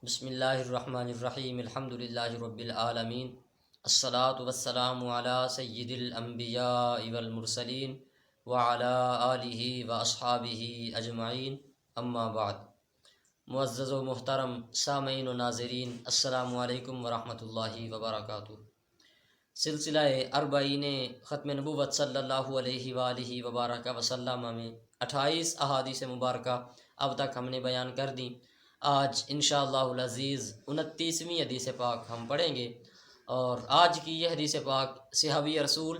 بسم اللہ الرحمن الرحیم الحمدللہ رب العالمین الصلاة والسلام علی سید الانبیاء والمرسلین وعلی آلہ واصحابہ اجمعین اما بعد۔ معزز و محترم سامعین و ناظرین، السلام علیکم ورحمۃ اللہ وبرکاتہ۔ سلسلہ اربعین ختم نبوت صلی اللہ علیہ وآلہ وبارک وسلم میں 28 احادیث مبارکہ اب تک ہم نے بیان کر دیں۔ آج انشاءاللہ العزیز 29ویں حدیث پاک ہم پڑھیں گے، اور آج کی یہ حدیث پاک صحابی رسول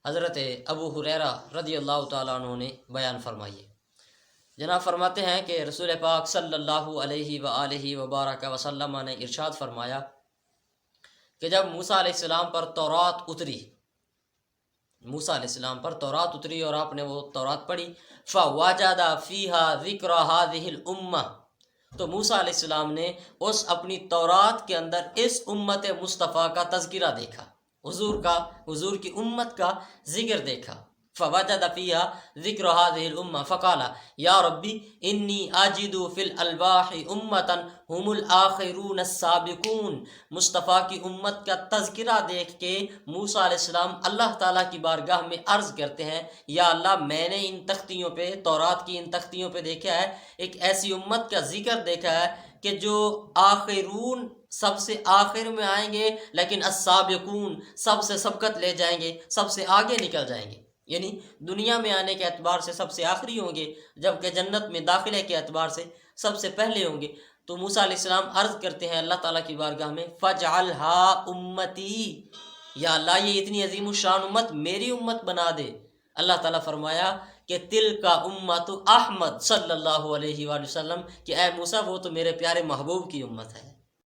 حضرت ابو ہریرہ رضی اللہ تعالیٰ عنہ نے بیان فرمائی ہے۔ جناب فرماتے ہیں کہ رسول پاک صلی اللہ علیہ وآلہ وبارک وسلم نے ارشاد فرمایا کہ جب موسیٰ علیہ السلام پر تورات اتری، اور آپ نے وہ تورات پڑھی، فَوَجَدَ فِيهَا ذِكْرَ هَذِهِ الْأُمَّةِ، تو موسیٰ علیہ السلام نے اس اپنی تورات کے اندر اس امت مصطفیٰ کا تذکرہ دیکھا، حضور کی امت کا ذکر دیکھا۔ فوجد فیہا ذکر هذه الامہ فقال یا ربی انی اجد فی الالواح امتا هم الاخرون السابقون۔ مصطفیٰ کی امت کا تذکرہ دیکھ کے موسیٰ علیہ السلام اللہ تعالیٰ کی بارگاہ میں عرض کرتے ہیں، یا اللہ میں نے ان تختیوں پہ، تورات کی ان تختیوں پہ دیکھا ہے، ایک ایسی امت کا ذکر دیکھا ہے کہ جو آخرون سب سے آخر میں آئیں گے، لیکن السابقون سب سے سبقت لے جائیں گے، سب سے آگے نکل جائیں گے، یعنی دنیا میں آنے کے اعتبار سے سب سے آخری ہوں گے، جبکہ جنت میں داخلے کے اعتبار سے سب سے پہلے ہوں گے۔ تو موسیٰ علیہ السلام عرض کرتے ہیں اللہ تعالیٰ کی بارگاہ میں، فَاجْعَلْهَا أُمَّتِي، یا اللہ یہ اتنی عظیم الشان امت میری امت بنا دے۔ اللہ تعالیٰ فرمایا کہ تِلْکَ أُمَّتُ احمد صلی اللہ علیہ وآلہ وسلم، کہ اے موسیٰ وہ تو میرے پیارے محبوب کی امت ہے۔